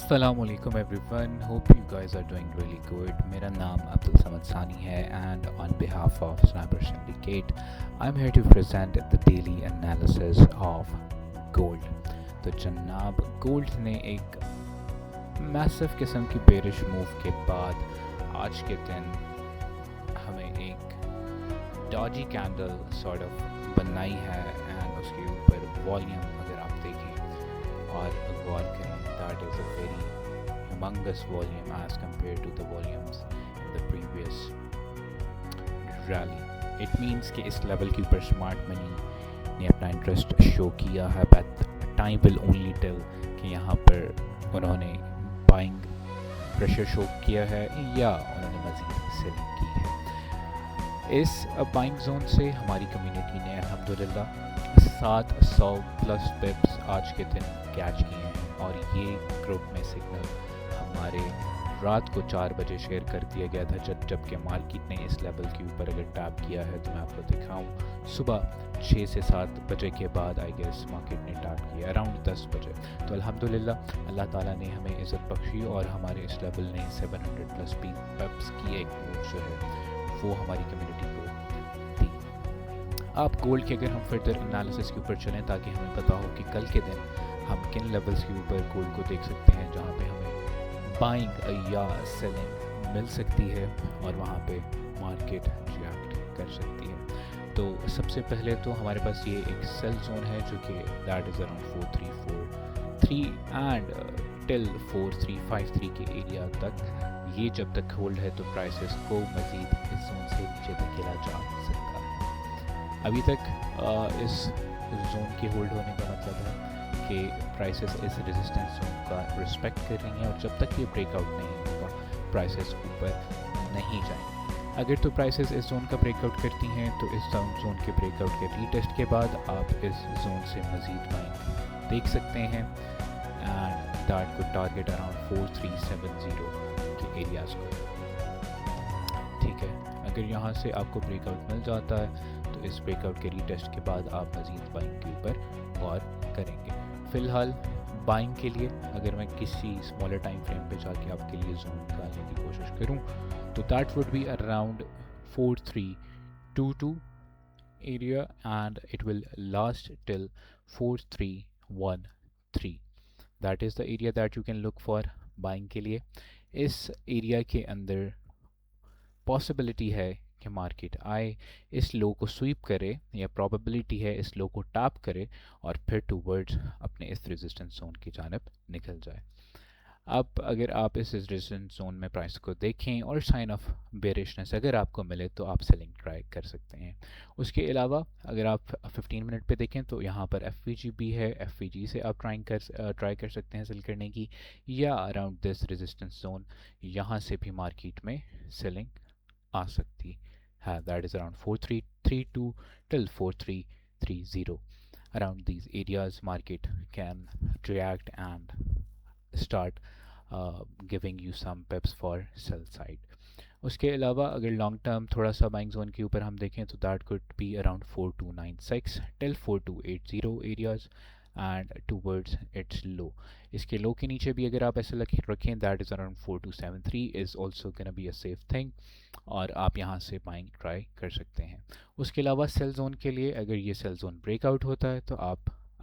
Assalamualaikum everyone, hope you guys are doing really good. मेरा नाम अब्दुल समद सानी है and on behalf of Sniper Syndicate I'm here to present the daily analysis of gold. तो जनाब gold ने एक massive किस्म की बेरिश मूव के बाद आज के दिन हमें एक डॉजी कैंडल सॉर्ट ऑफ बनाई है एंड उसके ऊपर वॉल्यूम अगर आप देखें और गौर करें that is a very humongous volume as compared to the volumes in the previous rally. It means कि इस लेवल के ऊपर स्मार्ट मनी ने अपना इंटरेस्ट शो किया है, but time will only tell कि यहाँ पर उन्होंने बाइंग प्रेशर शो किया है या उन्होंने मज़ीद सेलिंग की है। इस बाइंग जोन से हमारी कम्युनिटी ने अल्हम्दुलिल्लाह 700 प्लस पिप्स आज के दिन कैच किए हैं और ये ग्रुप में सिग्नल हमारे रात को 4 बजे शेयर कर दिया गया था जबकि मार्केट ने इस लेवल के ऊपर अगर टैप किया है तो मैं आपको दिखाऊं सुबह 6 से 7 बजे के बाद आई गेस मार्केट ने टैप किया अराउंड 10 बजे। तो अल्हम्दुलिल्लाह अल्लाह ताला ने हमें इज़्ज़त बख्शी और हमारे इस लेवल ने 700 प्लस पिप्स की एक मूव जो है वो हमारी कम्युनिटी को दी। आप गोल्ड के अगर हम फर्दर एनालिसिस के ऊपर चलें ताकि हमें पता हो कि कल के दिन हम किन लेवल्स के ऊपर गोल्ड को देख सकते हैं जहाँ पे हमें बाइंग या सेलिंग मिल सकती है और वहाँ पे मार्केट रिएक्ट कर सकती है। तो सबसे पहले तो हमारे पास ये एक सेल जोन है जो कि that is around 4343 and till 4353 के एरिया तक ये जब तक होल्ड है तो प्राइसेस को मज़ीद इस जोन से नीचे धकेला जा सकता है। अभी तक इस जोन के होल्ड होने का मतलब है कि प्राइसेस इस रेजिस्टेंस जोन का रिस्पेक्ट कर रही हैं और जब तक ये ब्रेकआउट नहीं होगा प्राइसेस ऊपर नहीं जाएंगे। अगर तो प्राइसेस इस जोन का ब्रेकआउट करती हैं तो इस जोन के ब्रेकआउट के रीटेस्ट के बाद आप इस जोन से मज़ीद बाइंग देख सकते हैं एंड दैट को टारगेट अराउंड 4370 के एरियाज़ को। ठीक है, अगर यहाँ से आपको ब्रेकआउट मिल जाता है तो इस ब्रेकआउट के रीटेस्ट के बाद आप मज़ीद बाइंग के ऊपर गौर करेंगे। फ़िलहाल बाइंग के लिए अगर मैं किसी स्मॉलर टाइम फ्रेम पे जाके आपके लिए जोन निकालने की कोशिश करूं तो that would be around 4322 area and it will last till 4313। That is the area that you can look for buying के लिए। इस एरिया के अंदर पॉसिबिलिटी है कि मार्केट आए, इस लो को स्वीप करे या प्रोबेबिलिटी है इस लो को टैप करे और फिर टूवर्ड्स अपने इस रेजिस्टेंस जोन की जानब निकल जाए। अब अगर आप इस रेजिस्टेंस जोन में प्राइस को देखें और साइन ऑफ बेरिशनेस अगर आपको मिले तो आप सेलिंग ट्राई कर सकते हैं। उसके अलावा अगर आप 15 मिनट पे देखें तो यहाँ पर एफ भी है, एफ से आप ट्राई कर सकते हैं सेल करने की या अराउंड दिस रेजिस्टेंस जोन यहाँ से भी मार्केट में सेलिंग आ सकती है। That is around 4332 till 4330. Around these areas market can react and start giving you some pips for sell side. उसके अलावा अगर लॉन्ग टर्म थोड़ा सा बाइंग जोन के ऊपर हम देखें तो that could be around 4296 till 4280 areas and towards its low. इसके लो के नीचे भी अगर आप ऐसे रखें that is around 4273 is also can be a safe thing और आप यहाँ से बाइंग ट्राई कर सकते हैं। उसके अलावा सेल जोन के लिए अगर ये सेल जोन ब्रेकआउट होता है तो आप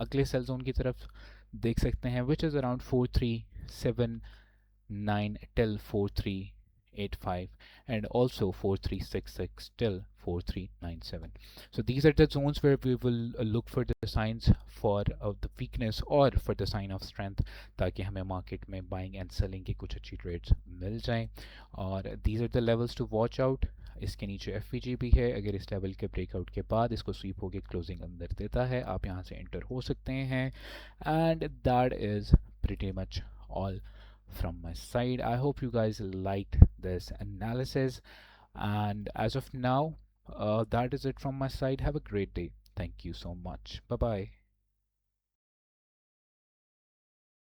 अगले सेल जोन की तरफ देख सकते हैं which is around 4379 till 4385 and also 4366 till 4397. So these are the zones where we will look for the signs for the weakness or for the sign of strength ताकि हमें मार्केट में buying and selling की कुछ अच्छी trades मिल जाएं। और these are the levels to watch out। इसके नीचे एफ भी है, अगर इस लेवल के ब्रेकआउट के बाद इसको स्वीप होकर क्लोजिंग अंदर देता है आप यहाँ से एंटर हो सकते हैं and that is pretty much all from my side. I hope you guys liked this analysis and as of now that is it from my side. Have a great day. Thank you so much. Bye bye.